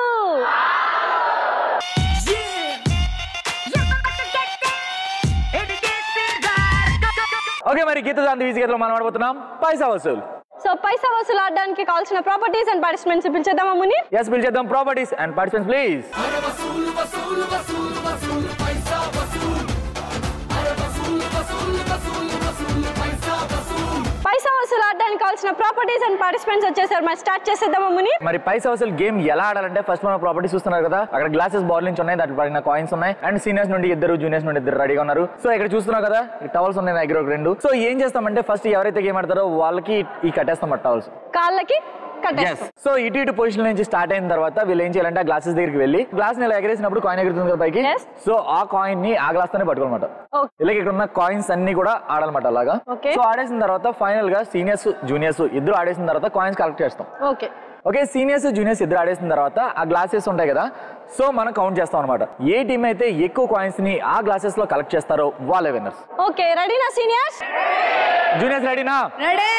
ఓకే, మరి గీతతో అంత ఈజీ గీతలో మనం ఆడబోతున్నాం పైసా వసూలు. సో పైసా వసూలు ఆడడానికి కావాల్సిన ప్రాపర్టీస్ అండ్ పార్టిసిపెంట్స్ పిలిచేద్దామా మునీర్? ఎస్, పిలిచేద్దాం. Properties and participants please. పైసా వసూలు ఆడడానికి కావాల్సిన ప్రాపర్టీస్ అండ్ పార్టిసిపెంట్స్ వచ్చేసారు. మరి స్టార్ట్ చేసేద్దామా మునీర్? మరి పైసా వసూలు గేమ్ ఎలా ఆడాలంటే ఫస్ట్ మనం ప్రాపర్టీస్ చూస్తున్నారు కదా, అక్కడ గ్లాసెస్ బాల్ నుంచి ఉన్నాయి, దాంట్లో పడిన కాయిన్స్ ఉన్నాయి, అండ్ సీనియర్స్ నుండి ఇద్దరు, జూనియర్స్ నుండి ఇద్దరు రెడీగా ఉన్నారు. సో ఇక్కడ చూస్తున్నావు కదా, టవల్స్ ఉన్నాయి, దగ్గర ఒక రెండు. సో ఏం చేస్తామంటే ఫస్ట్ ఎవరైతే గేమ్ ఆడతారో వాళ్ళకి ఈ కట్టేస్తాం టవల్స్ కాళ్ళకి. సో ఇటు పొజిషన్ నుంచి స్టార్ట్ అయిన తర్వాత వీళ్ళు ఏం చేయాలంటే ఆ గ్లాసెస్ దగ్గరికి వెళ్ళి గ్లాస్ ఇలా ఎగరేసినప్పుడు కాయిన్ ఎగురుతుంది కదా పైకి. సో ఆ కాయిన్ ని ఆ గ్లాస్ తోనే పట్టుకోనమాట. ఇలా ఇక్కడ ఉన్న కాయిన్స్ అన్ని కూడా ఆడాలన్నమాట అలాగా. సో ఆడేసిన తర్వాత ఫైనల్ గా సీనియర్స్ జూనియర్స్ ఇద్దరు ఆడేసిన తర్వాత కాయిన్స్ కలెక్ట్ చేస్తాం. ఓకే, సీనియర్స్ జూనియర్స్ ఇద్దరు ఆడేసిన తర్వాత ఆ గ్లాసెస్ ఉంటాయి కదా, సో మనం కౌంట్ చేస్తాం అనమాట. ఏ టీం అయితే ఎక్కువ కాయిన్స్ ని ఆ గ్లాసెస్ లో కలెక్ట్ చేస్తారో వాళ్ళే విన్నర్స్. ఓకే, రెడీనా సీనియర్స్? జూనియర్స్ రెడీనా? రెడీ.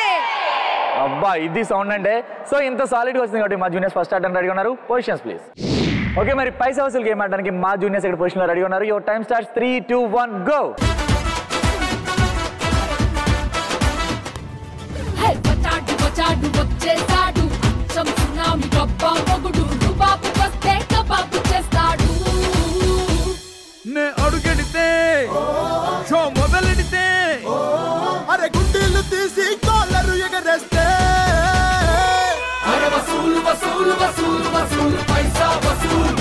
అబ్బా ఇది సౌండ్ అంటే. సో ఇంత సాలిడ్ గా వచ్చింది కాబట్టి మా జూనియర్స్ ఫస్ట్ స్టార్ట్ రెడీగా ఉన్నారు. Positions please. ఓకే, మరి పైసా వసూలు గేమ్ ఆడడానికి మా జూనియర్స్ ఇక్కడ పొజిషన్ లో రెడీగా ఉన్నారు. Your time starts 3, 2, 1 go. నే అడుగెడితే షో మొదలెడితే అరే గుండెలు తీసి కాలరు ఎగరేస్తే అరే వసూలు వసూలు వసూలు వసూలు పైసా వసూలు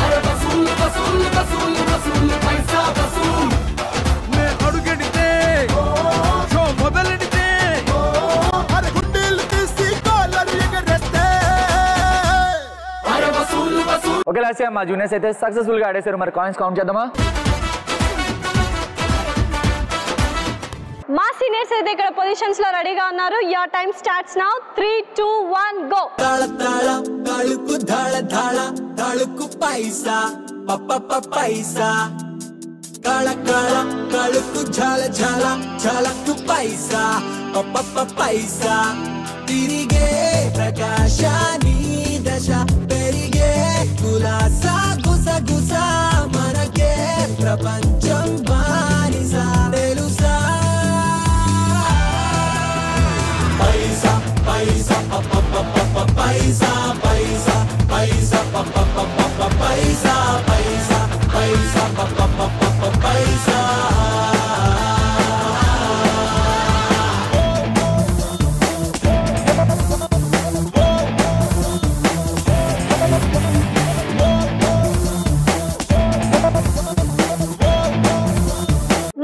అరే వసూలు వసూలు వసూలు వసూలు పైసా వసూలు నే అడుగెడితే షో మొదలెడితే అరే గుండెలు తీసి కాలరు ఎగరేస్తే అరే వసూలు వసూలు. ఓకే లాస్ట్ మా జూనియర్స్ అయితే సక్సెస్ఫుల్ గా ఆడేశారు. మరి కాయిన్స్ కౌంట్ చేద్దామా? మా సీనియర్స్ అయితే ఇక్కడ పొజిషన్స్ లో రెడీగా ఉన్నారు. Your time starts now. 3, 2, 1 go. తాళ తాళ తాళుకు ధాళ ధాళ తాళుకు పైసా పప్ప పైసా కాళ కాళ కాళుకు ఝాల ఝాల ఝాలకు పైసా పప్ప పైసా తిరిగే ప్రకాశాని దశ పెరిగే కులాసా గుస గుస మనకే ప్రపంచం బానిసా తెలుసా పైసా పైసా పైసా పైసా పైసా పైసా పైసా పైసా పైసా.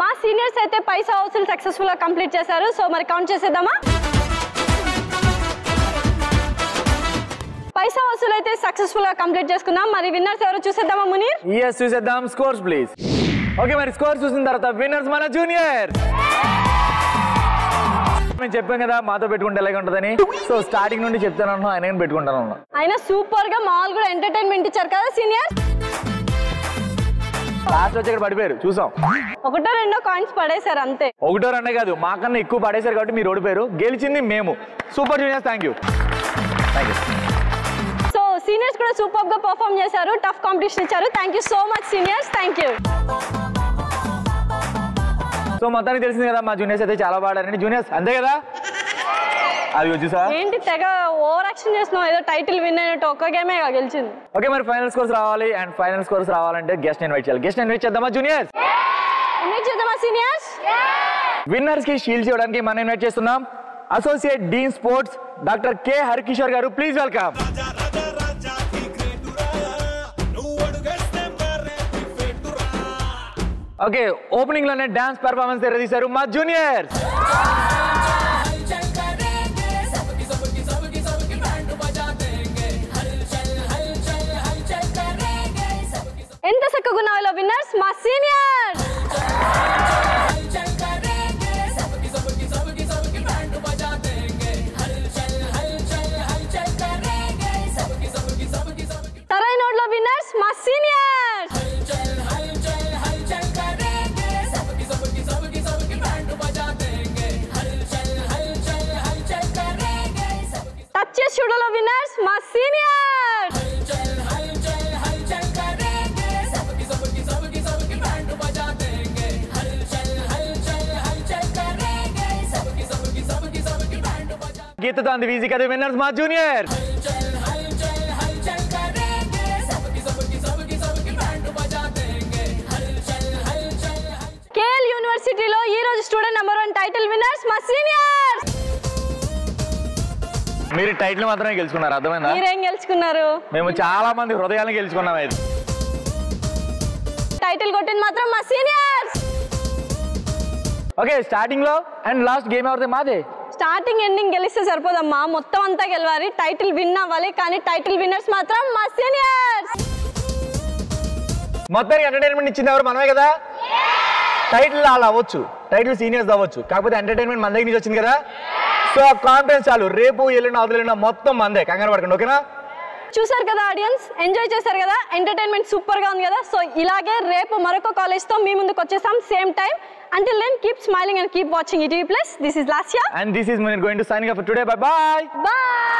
మా సీనియర్స్ అయితే పైసా వసూలు సక్సెస్ఫుల్ గా కంప్లీట్ చేశారు. సో మరి కౌంట్ చేసేద్దామా? పైసా వసూలు అయితే సక్సెస్ఫుల్ గా కంప్లీట్ చేసుకున్నాం. మరి విన్నర్స్ ఎవరు చూసేద్దామా మునీర్? yes చూసేద్దాం. Scores please. ఓకే, మరి స్కోర్ చూసిన తర్వాత విన్నర్స్ మన జూనియర్. మేము చెప్పాం కదా మాతో పెట్టుకుంటే ఎలాగ ఉంటుందని. సో స్టార్టింగ్ నుండి చెప్తాను, ఆయన పెట్టుకుంటాను. ఆయన సూపర్ గా మాల్ కూడా ఎంటర్టైన్మెంట్ ఇచ్చారు కదా సీనియర్. లాస్ట్ వచ్చి ఇక్కడ పడిపోయారు చూసాం. ఒకటో రెండో కాయిన్స్ పడేశారు అంతే. ఒకటో రెండే కాదు, మాకన్నా ఎక్కువ పడేశారు కాబట్టి మీరు ఓడిపోయారు. గెలిచింది మేము. Super juniors, thank you. So seniors కూడా కూడా సూపర్ గా పర్ఫామ్ చేశారు, టఫ్ కాంపిటీషన్ ఇచ్చారు. Thank you so much seniors, thank you. So మొత్తానికి తెలిసింది కదా మా జూనియర్స్ అయితే చాలా బాడారని. జూనియర్స్ అంతే కదా, అది వచ్చేసా ఏంటి తెగ ఓవర్ యాక్షన్ చేస్తున్నావు, ఏదో టైటిల్ విన్ అయినట్టు ఒక్క గేమే గెలిచింది. ఓకే మరి ఫైనల్ స్కోర్స్ రావాలి, అండ్ ఫైనల్ స్కోర్స్ రావాలంటే గెస్ట్ ఇన్వైట్ చేయాలి. గెస్ట్ ఇన్వైట్ చేద్దామా జూనియర్స్? ఇన్వైట్ చేద్దామా సీనియర్స్? విన్నర్స్ కి షీల్డ్స్ ఇవ్వడానికి మనం ఇన్వైట్ చేస్తున్నాం associate dean sports doctor K Harikishore garu. Please welcome. Okay, opening లోనే డాన్స్ పెర్ఫార్మెన్స్ తెరదీశారు మా జూనియర్స్. ఎంత చక్కగున్నావో విన్నర్స్ మా సీనియర్స్. తరైనోడ్లో విన్నర్స్ మా సీనియర్స్. టచ్ చేసి చూడలో విన్నర్స్ మా సీనియర్స్. గీతతో అంత ఈజీ కదా విన్నర్స్ మా జూనియర్స్. కేఎల్ యూనివర్సిటీలో ఈ రోజు స్టూడెంట్ నెంబర్ 1 టైటిల్ విన్నర్స్ మా సీనియర్స్. మీరు టైటిల్ మాత్రమే గెలుచుకున్నారు, అర్థమైందా? మీరేం గెలుచుకున్నారు? మేము చాలా మంది హృదయాలను గెలుచుకున్నాం. ఇది టైటిల్ కొట్టింది మాత్రం మా సీనియర్స్. ఓకే, స్టార్టింగ్ లో అండ్ లాస్ట్ గేమ్ ఎవరిది? మాదే. స్టార్టింగ్ ఎండింగ్ గెలిస్తే సరిపోదమ్మా, మొత్తం అంతా గెలవాలి, టైటిల్ విన్ అవ్వాలి. కానీ టైటిల్ విన్నర్స్ మాత్రం మా సీనియర్స్. మొత్తానికి ఎంటర్టైన్మెంట్ ఇచ్చింది ఎవరు? మనమే కదా. టైటిల్ అలా అవ్వచ్చు, టైటిల్ సీనియర్స్ అవ్వచ్చు, కాకపోతే ఎంటర్టైన్మెంట్ మన దగ్గర నుంచి వచ్చింది కదా. సో కాన్ఫిడెన్స్ చాలు, రేపు ఎల్లుండి అవతల మొత్తం మందే, కంగారు పడకండి. ఓకేనా? చూసారు కదా ఆడియన్స్, ఎంజాయ్ చేశారు కదా, ఎంటర్టైన్మెంట్ సూపర్ గా ఉంది కదా. సో ఇలాగే రేపు మరొక కాలేజ్ తో మీ ముందుకు వచ్చేసాం same time. Until then, keep smiling and keep watching ETV Plus. This is Lasya. And this is Munir going to signing off for today. Bye-bye. Bye.